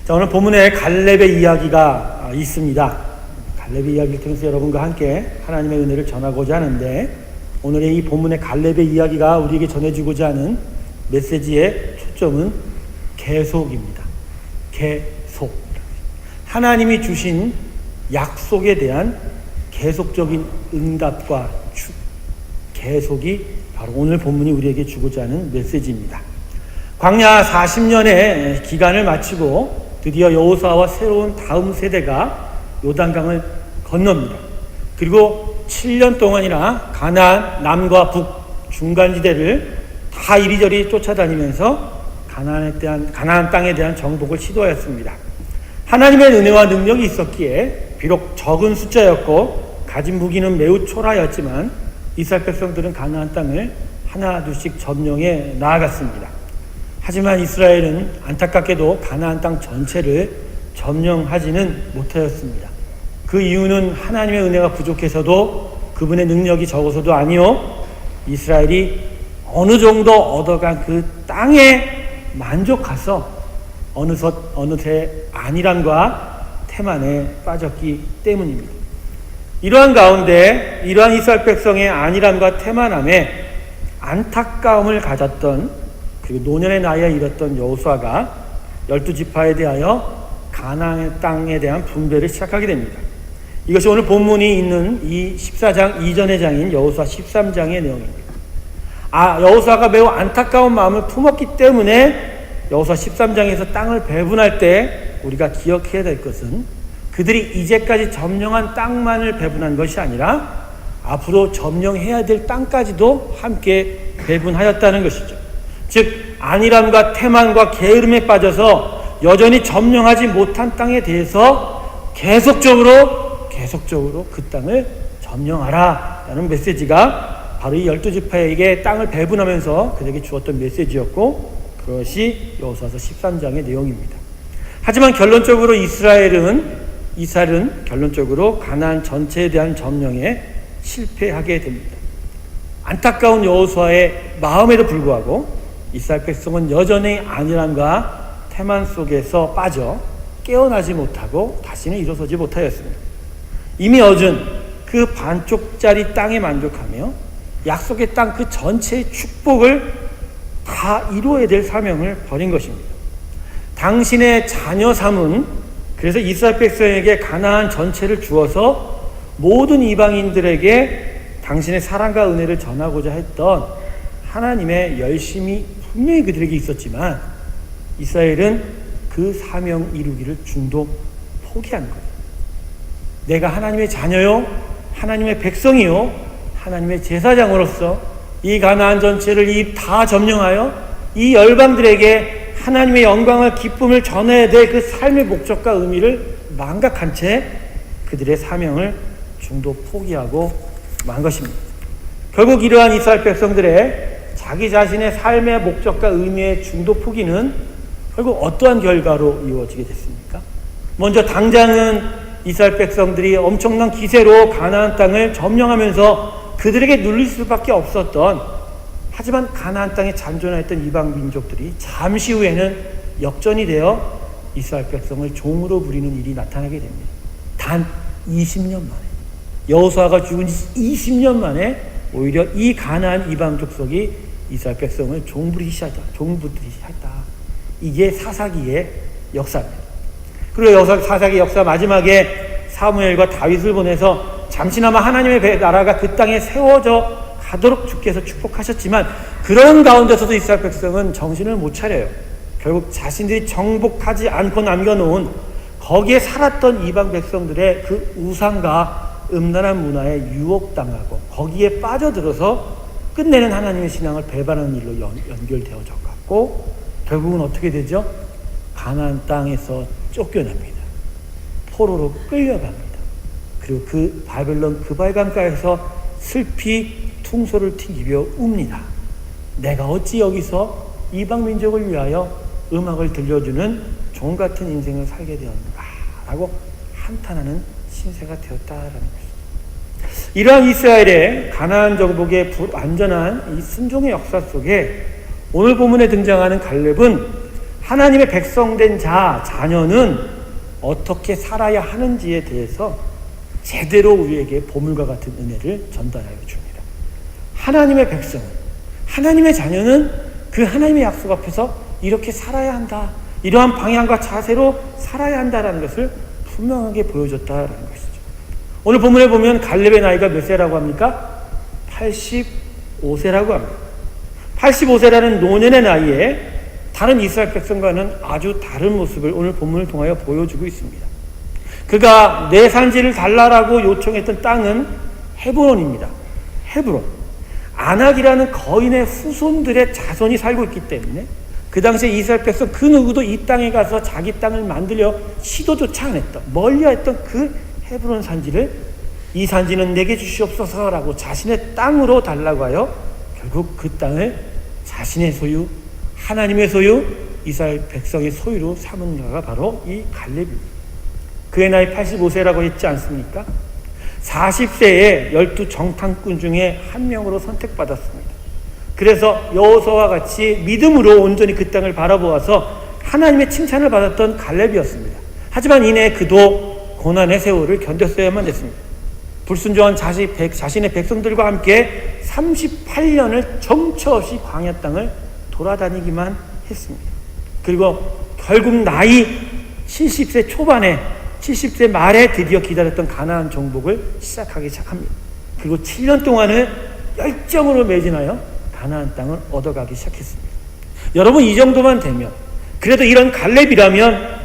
자, 오늘 본문에 갈렙의 이야기가 있습니다. 갈렙의 이야기를 통해서 여러분과 함께 하나님의 은혜를 전하고자 하는데, 오늘의 이 본문의 갈렙의 이야기가 우리에게 전해주고자 하는 메시지의 초점은 계속입니다. 계속. 하나님이 주신 약속에 대한 계속적인 응답과 계속이 바로 오늘 본문이 우리에게 주고자 하는 메시지입니다. 광야 40년의 기간을 마치고 드디어 여호수아와 새로운 다음 세대가 요단강을 건넙니다. 그리고 7년 동안이나 가나안 남과 북 중간지대를 다 이리저리 쫓아다니면서 가나안 땅에 대한 정복을 시도하였습니다. 하나님의 은혜와 능력이 있었기에 비록 적은 숫자였고 가진 무기는 매우 초라하였지만 이스라엘 백성들은 가나안 땅을 하나 둘씩 점령해 나아갔습니다. 하지만 이스라엘은 안타깝게도 가나안 땅 전체를 점령하지는 못하였습니다. 그 이유는 하나님의 은혜가 부족해서도 그분의 능력이 적어서도 아니요, 이스라엘이 어느 정도 얻어간 그 땅에 만족해서 어느새 안일함과 태만에 빠졌기 때문입니다. 이러한 가운데 이러한 이스라엘 백성의 안일함과 태만함에 안타까움을 가졌던, 그리고 노년의 나이에 이르렀던 여호수아가 12지파에 대하여 가나안 땅에 대한 분배를 시작하게 됩니다. 이것이 오늘 본문이 있는 이 14장 이전의 장인 여호수아 13장의 내용입니다. 여호수아가 매우 안타까운 마음을 품었기 때문에 여호수아 13장에서 땅을 배분할 때 우리가 기억해야 될 것은 그들이 이제까지 점령한 땅만을 배분한 것이 아니라 앞으로 점령해야 될 땅까지도 함께 배분하였다는 것이죠. 즉 안일함과 태만과 게으름에 빠져서 여전히 점령하지 못한 땅에 대해서 계속적으로 그 땅을 점령하라 라는 메시지가 바로 이 12지파에게 땅을 배분하면서 그들에게 주었던 메시지였고, 그것이 여호수아서 13장의 내용입니다. 하지만 결론적으로 이스라엘은 결론적으로 가나안 전체에 대한 점령에 실패하게 됩니다. 안타까운 여호수아의 마음에도 불구하고 이스라엘 백성은 여전히 안일함과 태만 속에서 빠져 깨어나지 못하고 다시는 일어서지 못하였습니다. 이미 얻은 그 반쪽짜리 땅에 만족하며 약속의 땅 그 전체의 축복을 다 이루어야 될 사명을 버린 것입니다. 당신의 자녀 삼은, 그래서 이스라엘 백성에게 가나안 전체를 주어서 모든 이방인들에게 당신의 사랑과 은혜를 전하고자 했던 하나님의 열심이 분명히 그들에게 있었지만 이스라엘은 그 사명 이루기를 중도 포기한 거예요. 내가 하나님의 자녀요, 하나님의 백성이요, 하나님의 제사장으로서 이 가나안 전체를 다 점령하여 이 열방들에게 하나님의 영광을, 기쁨을 전해야 될 그 삶의 목적과 의미를 망각한 채 그들의 사명을 중도 포기하고 만 것입니다. 결국 이러한 이스라엘 백성들의 자기 자신의 삶의 목적과 의미의 중도 포기는 결국 어떠한 결과로 이루어지게 됐습니까? 먼저 당장은 이스라엘 백성들이 엄청난 기세로 가나안 땅을 점령하면서 그들에게 눌릴 수밖에 없었던, 하지만 가나안 땅에 잔존하였던 이방 민족들이 잠시 후에는 역전이 되어 이스라엘 백성을 종으로 부리는 일이 나타나게 됩니다. 단 20년 만에, 여호수아가 죽은 지 20년 만에 오히려 이 가나안 이방 족속이 이스라엘 백성을 종부리기 시작했다. 이게 사사기의 역사입니다. 그리고 사사기 역사 마지막에 사무엘과 다윗을 보내서 잠시나마 하나님의 나라가 그 땅에 세워져 가도록 주께서 축복하셨지만 그런 가운데서도 이스라엘 백성은 정신을 못 차려요. 결국 자신들이 정복하지 않고 남겨놓은 거기에 살았던 이방 백성들의 그 우상과 음란한 문화에 유혹당하고 거기에 빠져들어서 끝내는 하나님의 신앙을 배반하는 일로 연결되어져 갔고, 결국은 어떻게 되죠? 가나안 땅에서 쫓겨납니다. 포로로 끌려갑니다. 그리고 그 바벨론 그발강가에서 슬피 퉁소를 튀기며 웁니다. 내가 어찌 여기서 이방 민족을 위하여 음악을 들려주는 종 같은 인생을 살게 되었는가 라고 한탄하는 신세가 되었다라는 것입니다. 이러한 이스라엘의 가나안 정복의 불완전한 이 순종의 역사 속에 오늘 본문에 등장하는 갈렙은 하나님의 백성된 자녀는 어떻게 살아야 하는지에 대해서 제대로 우리에게 보물과 같은 은혜를 전달하여 줍니다. 하나님의 백성은, 하나님의 자녀는 그 하나님의 약속 앞에서 이렇게 살아야 한다, 이러한 방향과 자세로 살아야 한다라는 것을 분명하게 보여줬다라는 것이죠. 오늘 본문에 보면 갈렙의 나이가 몇 세라고 합니까? 85세라고 합니다. 85세라는 노년의 나이에 다른 이스라엘 백성과는 아주 다른 모습을 오늘 본문을 통하여 보여주고 있습니다. 그가 내 산지를 달라라고 요청했던 땅은 헤브론입니다. 헤브론. 아낙이라는 거인의 후손들의 자손이 살고 있기 때문에 그 당시에 이스라엘 백성 그 누구도 이 땅에 가서 자기 땅을 만들려 시도조차 안 했던, 멀리했던 그 헤브론 산지를 이 산지는 내게 주시옵소서라고 자신의 땅으로 달라고 하여 결국 그 땅을 자신의 소유, 하나님의 소유, 이스라엘 백성의 소유로 삼은 자가 바로 이 갈렙입니다. 그의 나이 85세라고 했지 않습니까? 40세에 12 정탐꾼 중에 한 명으로 선택받았습니다. 그래서 여호수아와 같이 믿음으로 온전히 그 땅을 바라보아서 하나님의 칭찬을 받았던 갈렙이었습니다. 하지만 이내 그도 고난의 세월을 견뎠어야만 했습니다. 불순종한 자신의 백성들과 함께 38년을 정처 없이 광야 땅을 돌아다니기만 했습니다. 그리고 결국 나이 70세 초반에 70세 말에 드디어 기다렸던 가나안 정복을 시작하기 시작합니다. 그리고 7년 동안을 열정으로 매진하여 가나안 땅을 얻어가기 시작했습니다. 여러분, 이 정도만 되면, 그래도 이런 갈렙이라면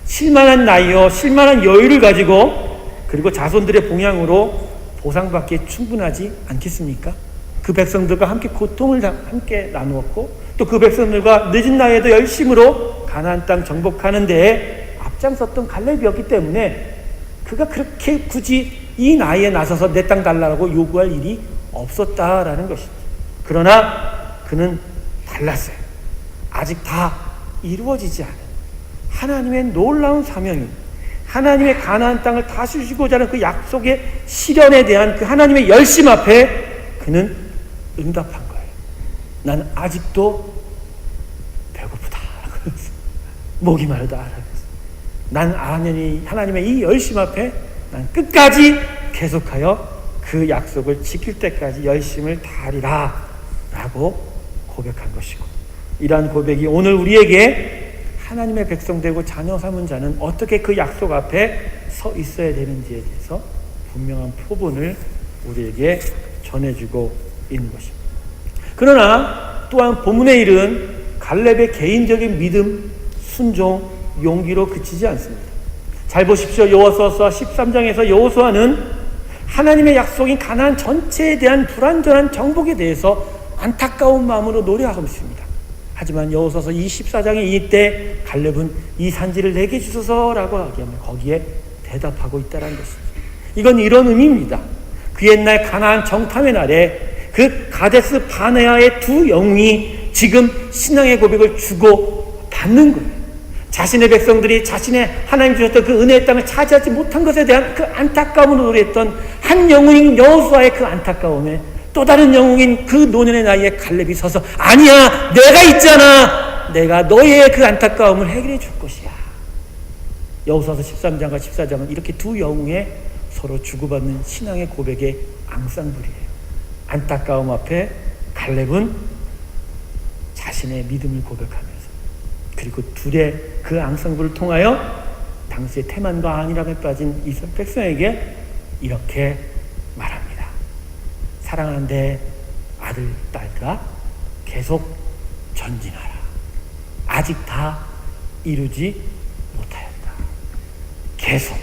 쉴만한 나이요, 쉴만한 여유를 가지고 그리고 자손들의 봉양으로 보상받기에 충분하지 않겠습니까? 그 백성들과 함께 고통을 함께 나누었고 또 그 백성들과 늦은 나이에도 열심으로 가나안 땅 정복하는 데에 앞장섰던 갈렙이었기 때문에 그가 그렇게 굳이 이 나이에 나서서 내 땅 달라고 요구할 일이 없었다라는 것이죠. 그러나 그는 달랐어요. 아직 다 이루어지지 않은 하나님의 놀라운 사명이, 하나님의 가나안 땅을 다스리고자 하는 그 약속의 실현에 대한 그 하나님의 열심 앞에 그는 응답한 거예요. 나는 아직도 배고프다. 목이 마르다. 난 하나님의 이 열심 앞에 난 끝까지 계속하여 그 약속을 지킬 때까지 열심을 다하리라 라고 고백한 것이고, 이러한 고백이 오늘 우리에게 하나님의 백성 되고 자녀 삼은 자는 어떻게 그 약속 앞에 서 있어야 되는지에 대해서 분명한 표본을 우리에게 전해주고 있는 것입니다. 그러나 또한 본문의 일은 갈렙의 개인적인 믿음, 순종, 용기로 그치지 않습니다. 잘 보십시오. 여호수아 13장에서 여호수아는 하나님의 약속인 가나안 전체에 대한 불완전한 정복에 대해서 안타까운 마음으로 노래하고 있습니다. 하지만 여호수아서 24장에 이때 갈렙은 이 산지를 내게 주소서라고 하기에는 거기에 대답하고 있다는 것입니다. 이건 이런 의미입니다. 그 옛날 가나안 정탐의 날에 그 가데스 바네아의 두 영웅이 지금 신앙의 고백을 주고 받는 거예요. 자신의 백성들이 자신의 하나님 주셨던 그 은혜의 땅을 차지하지 못한 것에 대한 그 안타까움을 노래했던 한 영웅인 여호수아의 그 안타까움에 또 다른 영웅인 그 노년의 나이에 갈렙이 서서 아니야, 내가 있잖아, 내가 너의 그 안타까움을 해결해 줄 것이야. 여호수아서 13장과 14장은 이렇게 두 영웅의 서로 주고받는 신앙의 고백의 앙상블이에요. 안타까움 앞에 갈렙은 자신의 믿음을 고백하면서 그리고 둘의 그 앙상블을 통하여 당시의 태만과 안일함에 빠진 이스라엘 백성에게 이렇게 말합니다. 사랑하는 내 아들, 딸들아, 계속 전진하라. 아직 다 이루지 못하였다. 계속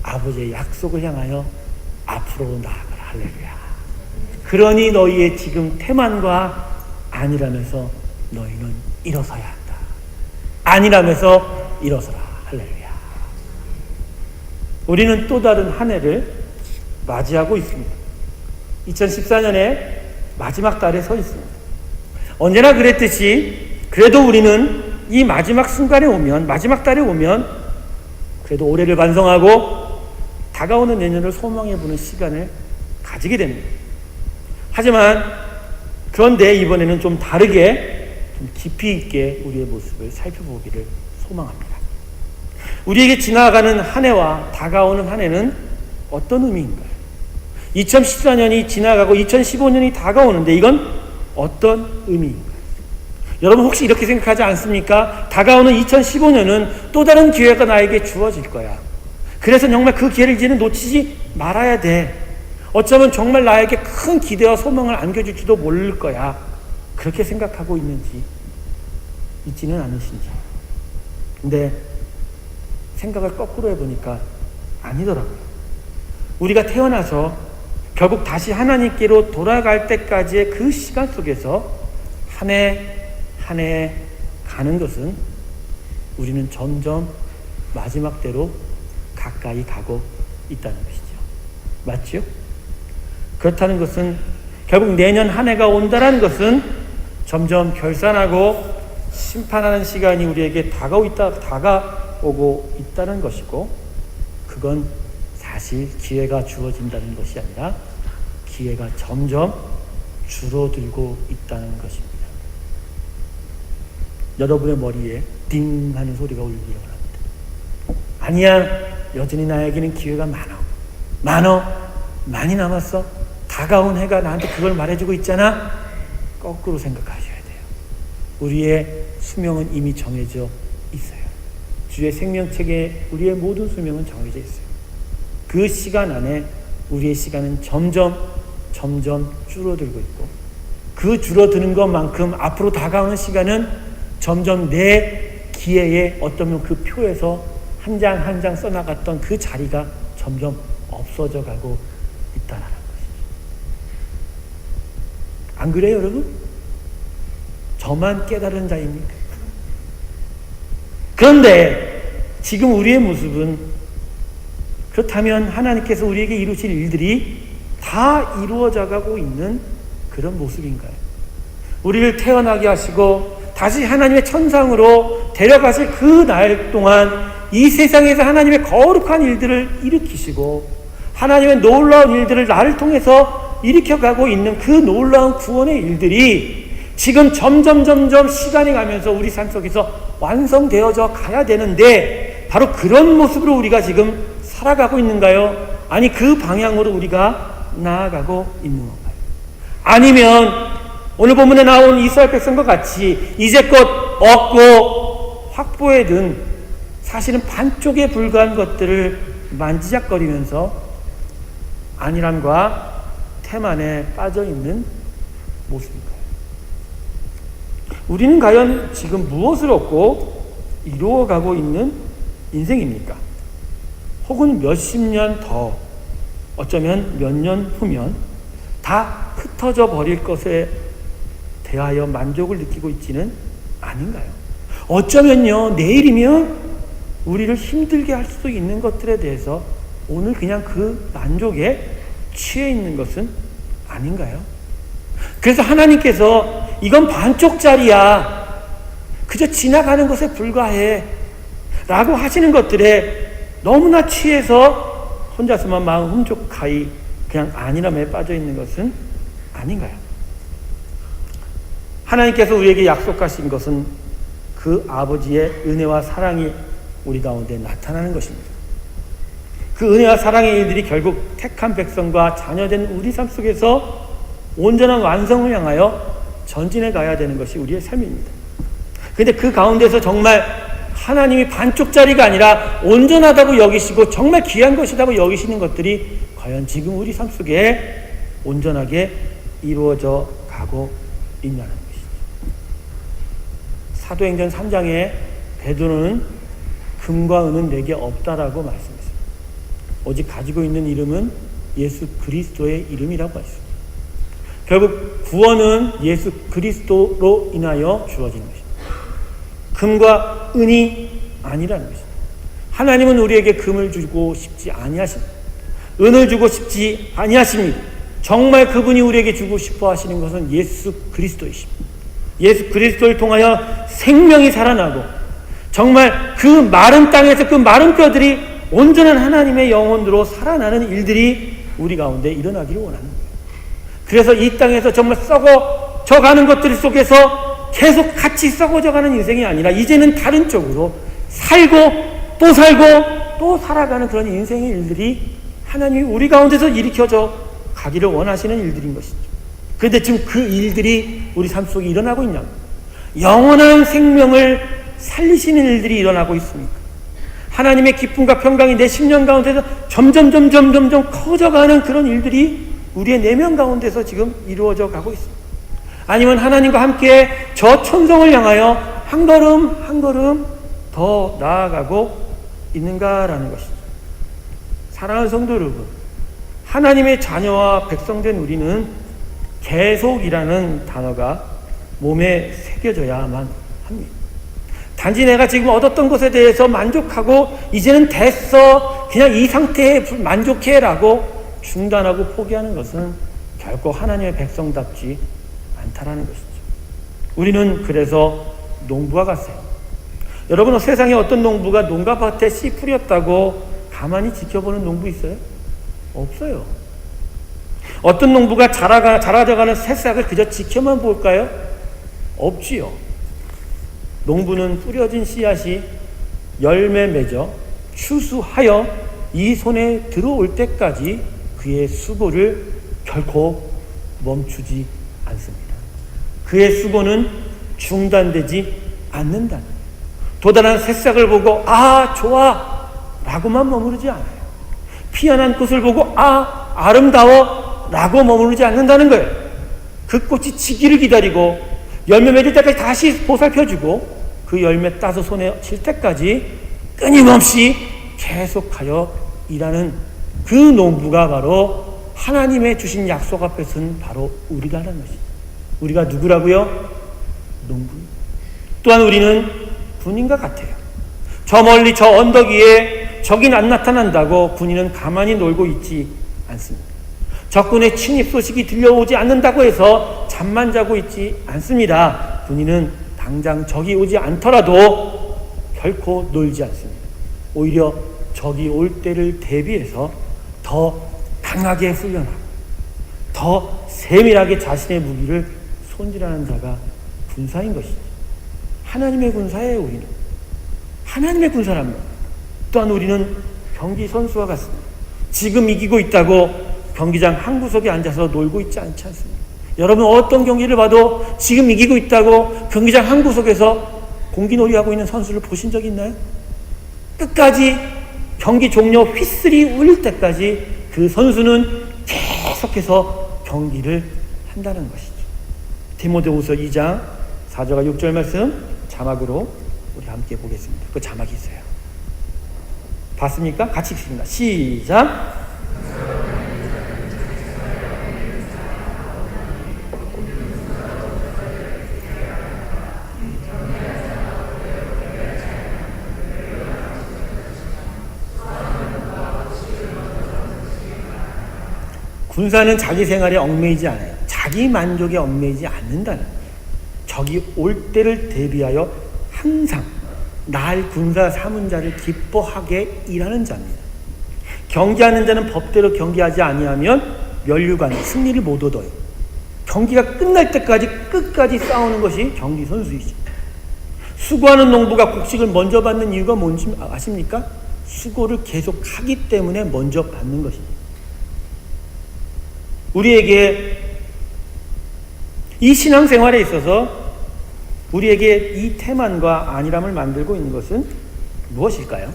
아버지의 약속을 향하여 앞으로 나아가라. 할렐루야. 그러니 너희의 지금 태만과 안일함에서 너희는 일어서야 한다. 안일함에서 일어서라. 할렐루야. 우리는 또 다른 한 해를 맞이하고 있습니다. 2014년의 마지막 달에 서 있습니다. 언제나 그랬듯이 그래도 우리는 이 마지막 순간에 오면, 마지막 달에 오면 그래도 올해를 반성하고 다가오는 내년을 소망해보는 시간을 가지게 됩니다. 하지만 그런데 이번에는 좀 다르게 좀 깊이 있게 우리의 모습을 살펴보기를 소망합니다. 우리에게 지나가는 한 해와 다가오는 한 해는 어떤 의미인가요? 2014년이 지나가고 2015년이 다가오는데 이건 어떤 의미인가요? 여러분 혹시 이렇게 생각하지 않습니까? 다가오는 2015년은 또 다른 기회가 나에게 주어질 거야. 그래서 정말 그 기회를 이제는 놓치지 말아야 돼. 어쩌면 정말 나에게 큰 기대와 소망을 안겨줄지도 모를 거야. 그렇게 생각하고 있지는 않으신지. 근데 생각을 거꾸로 해보니까 아니더라고요. 우리가 태어나서 결국 다시 하나님께로 돌아갈 때까지의 그 시간 속에서 한 해 한 해 가는 것은 우리는 점점 마지막 때로 가까이 가고 있다는 것이죠. 맞죠? 그렇다는 것은 결국 내년 한 해가 온다는 것은 점점 결산하고 심판하는 시간이 우리에게 다가오고 있다는 것이고, 그건 사실 기회가 주어진다는 것이 아니라 기회가 점점 줄어들고 있다는 것입니다. 여러분의 머리에 띵 하는 소리가 울리기를 바랍니다. 아니야, 여전히 나에게는 기회가 많이 남았어. 다가온 해가 나한테 그걸 말해주고 있잖아. 거꾸로 생각하셔야 돼요. 우리의 수명은 이미 정해져 있어요. 주의 생명책에 우리의 모든 수명은 정해져 있어요. 그 시간 안에 우리의 시간은 점점 줄어들고 있고, 그 줄어드는 것만큼 앞으로 다가오는 시간은 점점 내 기회에 어쩌면 그 표에서 한 장 한 장 써나갔던 그 자리가 점점 없어져 가고 있다는 것이죠. 안 그래요, 여러분? 저만 깨달은 자입니까? 그런데 지금 우리의 모습은, 그렇다면 하나님께서 우리에게 이루실 일들이 다 이루어져 가고 있는 그런 모습인가요? 우리를 태어나게 하시고 다시 하나님의 천상으로 데려가실 그 날 동안 이 세상에서 하나님의 거룩한 일들을 일으키시고 하나님의 놀라운 일들을 나를 통해서 일으켜가고 있는 그 놀라운 구원의 일들이 지금 점점 시간이 가면서 우리 삶 속에서 완성되어져 가야 되는데, 바로 그런 모습으로 우리가 지금 살아가고 있는가요? 아니, 그 방향으로 우리가 나아가고 있는 건가요? 아니면 오늘 본문에 나온 이스라엘 백성과 같이 이제껏 얻고 확보해 둔 사실은 반쪽에 불과한 것들을 만지작거리면서 안일함과 태만에 빠져있는 모습인가요? 우리는 과연 지금 무엇을 얻고 이루어가고 있는 인생입니까? 혹은 몇십 년 더, 어쩌면 몇 년 후면 다 흩어져 버릴 것에 대하여 만족을 느끼고 있지는 않은가요? 어쩌면요, 내일이면 우리를 힘들게 할 수도 있는 것들에 대해서 오늘 그냥 그 만족에 취해 있는 것은 아닌가요? 그래서 하나님께서 이건 반쪽짜리야, 그저 지나가는 것에 불과해 라고 하시는 것들에 너무나 취해서 혼자서만 마음 흠족하이 그냥 안일함에 빠져 있는 것은 아닌가요? 하나님께서 우리에게 약속하신 것은 그 아버지의 은혜와 사랑이 우리 가운데 나타나는 것입니다. 그 은혜와 사랑의 일들이 결국 택한 백성과 자녀된 우리 삶 속에서 온전한 완성을 향하여 전진해 가야 되는 것이 우리의 삶입니다. 그런데 그 가운데서 정말 하나님이 반쪽짜리가 아니라 온전하다고 여기시고 정말 귀한 것이라고 여기시는 것들이 과연 지금 우리 삶 속에 온전하게 이루어져 가고 있냐는 것이죠. 사도행전 3장에 베드로는 금과 은은 내게 없다라고 말씀했습니다. 오직 가지고 있는 이름은 예수 그리스도의 이름이라고 했습니다. 결국 구원은 예수 그리스도로 인하여 주어진 것입니다. 금과 은이 아니라는 것입니다. 하나님은 우리에게 금을 주고 싶지 아니하십니다. 은을 주고 싶지 아니하십니다. 정말 그분이 우리에게 주고 싶어 하시는 것은 예수 그리스도이십니다. 예수 그리스도를 통하여 생명이 살아나고 정말 그 마른 땅에서 그 마른 뼈들이 온전한 하나님의 영혼으로 살아나는 일들이 우리 가운데 일어나기를 원하는 거예요. 그래서 이 땅에서 정말 썩어 가는 것들 속에서 계속 같이 썩어져가는 인생이 아니라 이제는 다른 쪽으로 살고 또 살고 또 살아가는 그런 인생의 일들이 하나님이 우리 가운데서 일으켜져 가기를 원하시는 일들인 것이죠. 그런데 지금 그 일들이 우리 삶 속에 일어나고 있냐? 영원한 생명을 살리시는 일들이 일어나고 있습니까? 하나님의 기쁨과 평강이 내 심령 가운데서 점점 커져가는 그런 일들이 우리의 내면 가운데서 지금 이루어져 가고 있습니다. 아니면 하나님과 함께 저 천성을 향하여 한 걸음 더 나아가고 있는가라는 것이죠. 사랑하는 성도 여러분, 하나님의 자녀와 백성된 우리는 계속이라는 단어가 몸에 새겨져야만 합니다. 단지 내가 지금 얻었던 것에 대해서 만족하고 이제는 됐어, 그냥 이 상태에 만족해라고 중단하고 포기하는 것은 결코 하나님의 백성답지 않다라는 것이죠. 우리는 그래서 농부와 같아요. 여러분은 세상에 어떤 농부가 농가 밭에 씨 뿌렸다고 가만히 지켜보는 농부 있어요? 없어요. 어떤 농부가 자라져가는 새싹을 그저 지켜만 볼까요? 없지요. 농부는 뿌려진 씨앗이 열매 맺어 추수하여 이 손에 들어올 때까지 그의 수고를 결코 멈추지 않습니다. 그의 수고는 중단되지 않는다. 도단한 새싹을 보고 아 좋아 라고만 머무르지 않아요. 피어난 꽃을 보고 아 아름다워 라고 머무르지 않는다는 거예요. 그 꽃이 지기를 기다리고 열매 맺을 때까지 다시 보살펴주고 그 열매 따서 손에 칠 때까지 끊임없이 계속하여 일하는 그 농부가 바로 하나님의 주신 약속 앞에 선 바로 우리라는 것이죠. 우리가 누구라고요? 농부. 또한 우리는 군인과 같아요. 저 멀리 저 언덕 위에 적이 안 나타난다고 군인은 가만히 놀고 있지 않습니다. 적군의 침입 소식이 들려오지 않는다고 해서 잠만 자고 있지 않습니다. 군인은 당장 적이 오지 않더라도 결코 놀지 않습니다. 오히려 적이 올 때를 대비해서 더 강하게 훈련하고 더 세밀하게 자신의 무기를 손질하는 자가 군사인 것이죠. 하나님의 군사예요. 우리는 하나님의 군사랍니다. 또한 우리는 경기 선수와 같습니다. 지금 이기고 있다고 경기장 한 구석에 앉아서 놀고 있지 않지 않습니다. 여러분 어떤 경기를 봐도 지금 이기고 있다고 경기장 한 구석에서 공기놀이하고 있는 선수를 보신 적이 있나요? 끝까지 경기 종료 휘슬이 울릴 때까지 그 선수는 계속해서 경기를 한다는 것이죠. 디모데후서 2장 4절과 6절 말씀 자막으로 우리 함께 보겠습니다. 그 자막이 있어요. 봤습니까? 같이 읽습니다. 시작. 군사는 자기 생활에 얽매이지 않아요. 자기 만족에 얽매이지 않는다는 거예요. 적이 올 때를 대비하여 항상 날 군사 삼은 자를 기뻐하게 일하는 자입니다. 경기하는 자는 법대로 경기하지 아니하면 면류관 승리를 못 얻어요. 경기가 끝날 때까지 끝까지 싸우는 것이 경기 선수이죠. 수고하는 농부가 곡식을 먼저 받는 이유가 뭔지 아십니까? 수고를 계속 하기 때문에 먼저 받는 것입니다. 우리에게 이 신앙생활에 있어서 우리에게 이 태만과 안일함을 만들고 있는 것은 무엇일까요?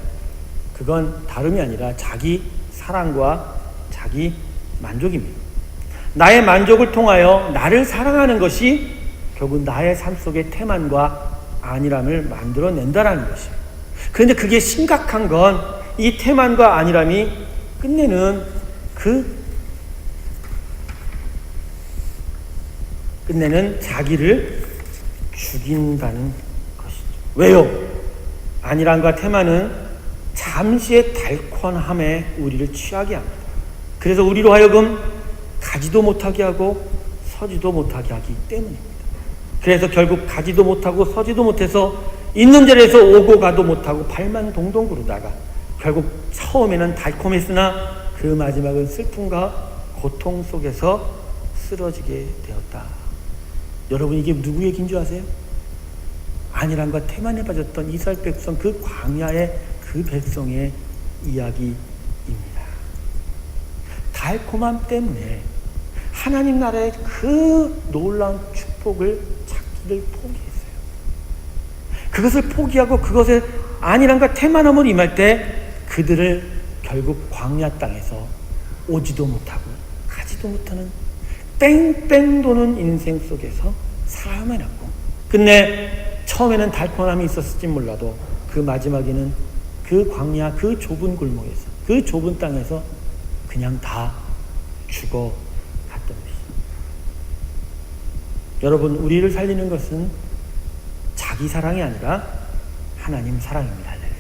그건 다름이 아니라 자기 사랑과 자기 만족입니다. 나의 만족을 통하여 나를 사랑하는 것이 결국 나의 삶 속의 태만과 안일함을 만들어낸다는 것이에요. 그런데 그게 심각한 건 이 태만과 안일함이 끝내는 자기를 죽인다는 것이죠. 왜요? 안일함과 태만은 잠시의 달콤함에 우리를 취하게 합니다. 그래서 우리로 하여금 가지도 못하게 하고 서지도 못하게 하기 때문입니다. 그래서 결국 가지도 못하고 서지도 못해서 있는 자리에서 오고 가도 못하고 발만 동동 구르다가 결국 처음에는 달콤했으나 그 마지막은 슬픔과 고통 속에서 쓰러지게 되었다. 여러분, 이게 누구 얘기인 줄 아세요? 안일함과 태만에 빠졌던 이스라엘 백성, 그 광야의 그 백성의 이야기입니다. 달콤함 때문에 하나님 나라의 그 놀라운 축복을 찾기를 포기했어요. 그것을 포기하고 그것에 안일함과 태만함으로 임할 때 그들을 결국 광야 땅에서 오지도 못하고 가지도 못하는 뺑뺑 도는 인생 속에서 살아야만 했고, 끝내 처음에는 달콤함이 있었을지 몰라도 그 마지막에는 그 광야, 그 좁은 골목에서, 그 좁은 땅에서 그냥 다 죽어갔던 것이죠. 여러분, 우리를 살리는 것은 자기 사랑이 아니라 하나님 사랑입니다. 할렐루야.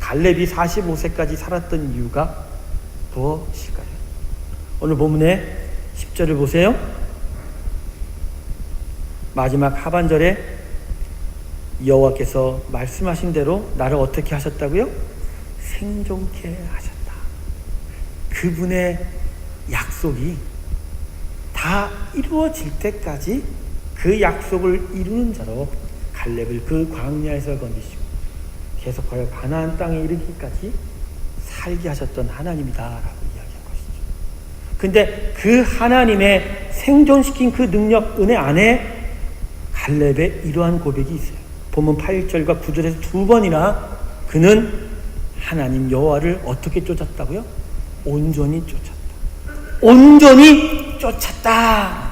갈렙이 45세까지 살았던 이유가 무엇일까요? 오늘 본문의 10절을 보세요. 마지막 하반절에 여호와께서 말씀하신 대로 나를 어떻게 하셨다고요? 생존케 하셨다. 그분의 약속이 다 이루어질 때까지 그 약속을 이루는 자로 갈렙을 그 광야에서 건지시고 계속하여 가나안 땅에 이르기까지 살게 하셨던 하나님이다라고 이야기한 것이죠. 근데 그 하나님의 생존시킨 그 능력, 은혜 안에 갈렙의 이러한 고백이 있어요. 본문 8절과 9절에서 두 번이나 그는 하나님 여호와를 어떻게 쫓았다고요? 온전히 쫓았다. 온전히 쫓았다.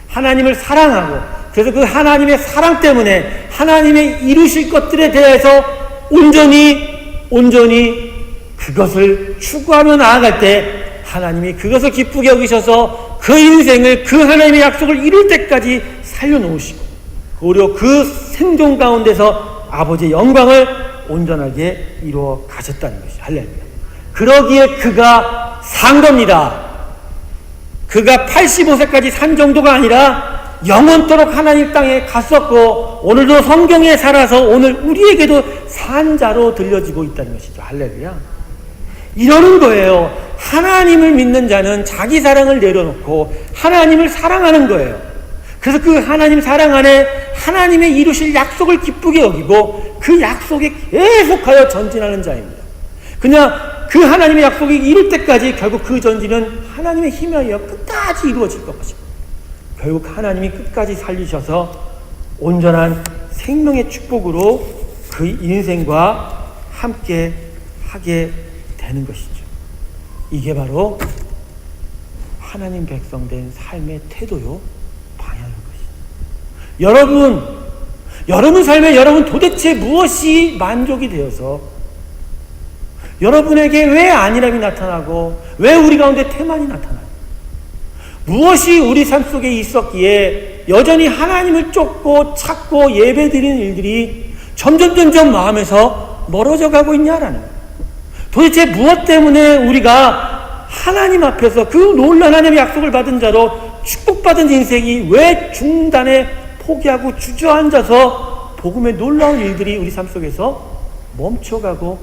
하나님을 사랑하고, 그래서 그 하나님의 사랑 때문에 하나님의 이루실 것들에 대해서 온전히 그것을 추구하며 나아갈 때 하나님이 그것을 기쁘게 여기셔서 그 인생을 그 하나님의 약속을 이룰 때까지 살려놓으시고, 오히려 그 생존 가운데서 아버지의 영광을 온전하게 이루어 가셨다는 것이죠. 할렐루야. 그러기에 그가 산 겁니다. 그가 85세까지 산 정도가 아니라 영원토록 하나님 땅에 갔었고, 오늘도 성경에 살아서 오늘 우리에게도 산자로 들려지고 있다는 것이죠. 할렐루야. 이러는 거예요. 하나님을 믿는 자는 자기 사랑을 내려놓고 하나님을 사랑하는 거예요. 그래서 그 하나님 사랑 안에 하나님의 이루실 약속을 기쁘게 여기고 그 약속에 계속하여 전진하는 자입니다. 그냥 그 하나님의 약속이 이룰 때까지 결국 그 전진은 하나님의 힘에 의해 끝까지 이루어질 것입니다. 결국 하나님이 끝까지 살리셔서 온전한 생명의 축복으로 그 인생과 함께 하게 되는 것이죠. 이게 바로 하나님 백성된 삶의 태도요, 방향인 것이죠. 여러분 삶에 여러분 도대체 무엇이 만족이 되어서 여러분에게 왜 안일함이 나타나고 왜 우리 가운데 태만이 나타나요? 무엇이 우리 삶 속에 있었기에 여전히 하나님을 쫓고 찾고 예배드리는 일들이 점점 마음에서 멀어져 가고 있냐라는 거예요. 도대체 무엇 때문에 우리가 하나님 앞에서 그 놀라운 하나님의 약속을 받은 자로 축복받은 인생이 왜 중단에 포기하고 주저앉아서 복음의 놀라운 일들이 우리 삶 속에서 멈춰가고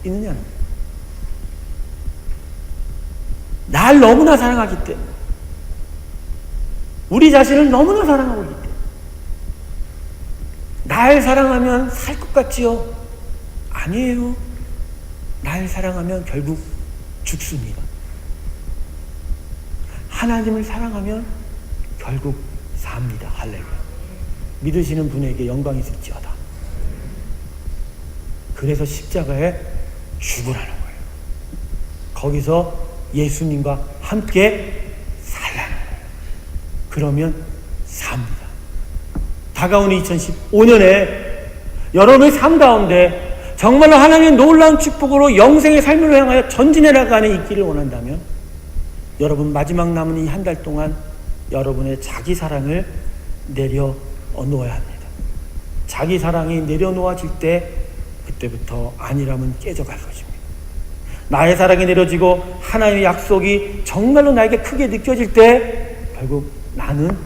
있느냐는 거예요. 날 너무나 사랑하기 때문에, 우리 자신을 너무나 사랑하고 있기 때문에. 날 사랑하면 살 것 같지요? 아니에요. 날 사랑하면 결국 죽습니다. 하나님을 사랑하면 결국 삽니다. 할렐루야. 믿으시는 분에게 영광이 있을지어다. 그래서 십자가에 죽으라는 거예요. 거기서 예수님과 함께 살라는 거예요. 그러면 삽니다. 다가오는 2015년에 여러분의 삶 가운데 정말로 하나님의 놀라운 축복으로 영생의 삶을 향하여 전진해 나가는 있기를 원한다면, 여러분 마지막 남은 이 한 달 동안 여러분의 자기 사랑을 내려놓아야 합니다. 자기 사랑이 내려놓아질 때 그때부터 안일함은 깨져갈 것입니다. 나의 사랑이 내려지고 하나님의 약속이 정말로 나에게 크게 느껴질 때 결국 나는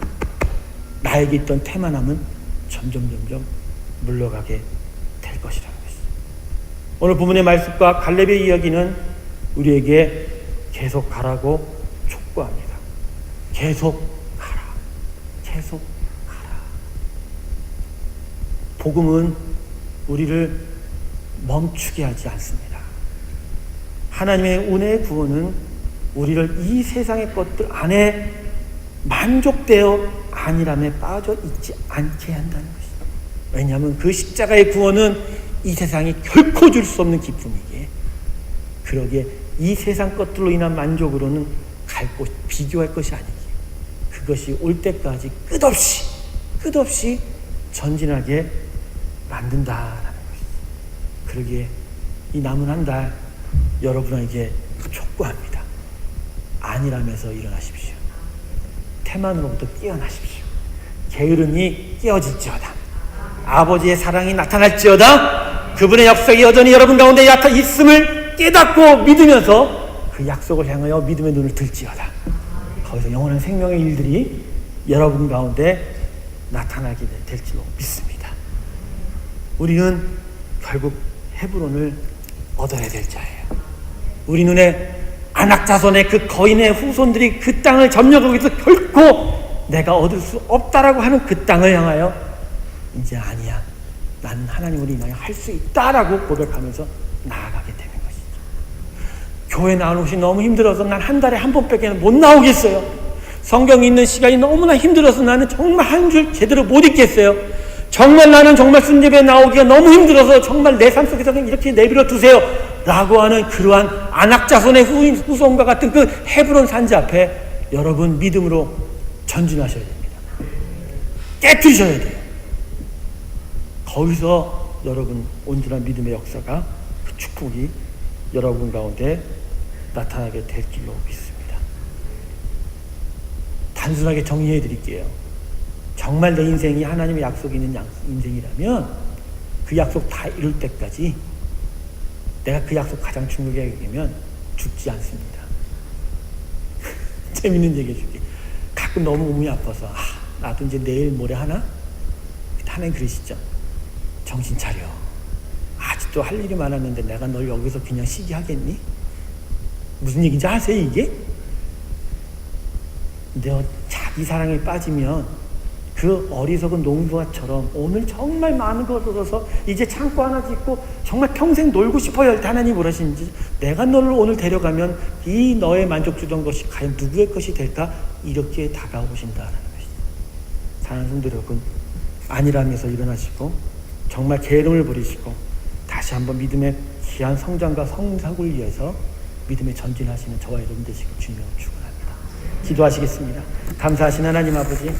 나에게 있던 태만함은 점점 물러가게 될 것이라는 것이죠. 오늘 본문의 말씀과 갈렙의 이야기는 우리에게 계속 가라고 촉구합니다. 계속 가라. 계속하라. 복음은 우리를 멈추게 하지 않습니다. 하나님의 은혜의 구원은 우리를 이 세상의 것들 안에 만족되어 안일함에 빠져 있지 않게 한다는 것입니다. 왜냐하면 그 십자가의 구원은 이 세상이 결코 줄 수 없는 기쁨이기에, 그러기에 이 세상 것들로 인한 만족으로는 비교할 것이 아니기에 그것이 올 때까지 끝없이 전진하게 만든다라는 것입니다. 그러기에 이 남은 한 달 여러분에게 촉구합니다. 안일함에서 일어나십시오. 태만으로부터 깨어나십시오. 게으름이 깨어질지어다. 아버지의 사랑이 나타날지어다. 그분의 약속이 여전히 여러분 가운데 있음을 깨닫고 믿으면서 그 약속을 향하여 믿음의 눈을 들지어다. 거기서 영원한 생명의 일들이 여러분 가운데 나타나게 될 줄로 믿습니다. 우리는 결국 헤브론을 얻어야 될 자예요. 우리 눈에 아낙 자손의 그 거인의 후손들이 그 땅을 점령하기 위해서 결코 내가 얻을 수 없다라고 하는 그 땅을 향하여 이제 아니야, 나는 하나님으로 인하여 할 수 있다라고 고백하면서 나아가게 되는 것이죠. 교회 나오는 것이 너무 힘들어서 난 한 달에 한 번밖에 못 나오겠어요. 성경 읽는 시간이 너무나 힘들어서 나는 정말 한 줄 제대로 못 읽겠어요. 정말 나는 정말 순례에 나오기가 너무 힘들어서 정말 내 삶 속에서 이렇게 내버려 두세요 라고 하는 그러한 아낙 자손의 후손과 같은 그 헤브론 산지 앞에 여러분 믿음으로 전진하셔야 됩니다. 깨트리셔야 돼요. 거기서 여러분 온전한 믿음의 역사가, 그 축복이 여러분 가운데 나타나게 될 길로 믿습니다. 단순하게 정리해 드릴게요. 정말 내 인생이 하나님의 약속이 있는 인생이라면 그 약속 다 이룰 때까지 내가 그 약속 가장 중요하게 여기면 죽지 않습니다. 재밌는 얘기 해줄게. 가끔 너무 몸이 아파서 나도 이제 내일 모레 하나? 하나님 그러시죠. 정신 차려. 아직도 할 일이 많았는데 내가 널 여기서 그냥 쉬게 하겠니? 무슨 얘기인지 아세요 이게? 너 자기 사랑에 빠지면 그 어리석은 농부가처럼 오늘 정말 많은 걸 얻어서 이제 창고 하나 짓고 정말 평생 놀고 싶어요 할 때 하나님 뭐라시는지, 내가 너를 오늘 데려가면 이 너의 만족 주던 것이 과연 누구의 것이 될까? 이렇게 다가오신다라는 것이죠. 사랑하는 성도 여러분, 안일함에서 일어나시고 정말 게으름을 버리시고 다시 한번 믿음의 귀한 성장과 성사를 위해서 믿음에 전진하시는 저와 여러분 되시길 주님으로 축원합니다. 기도하시겠습니다. 감사하신 하나님 아버지,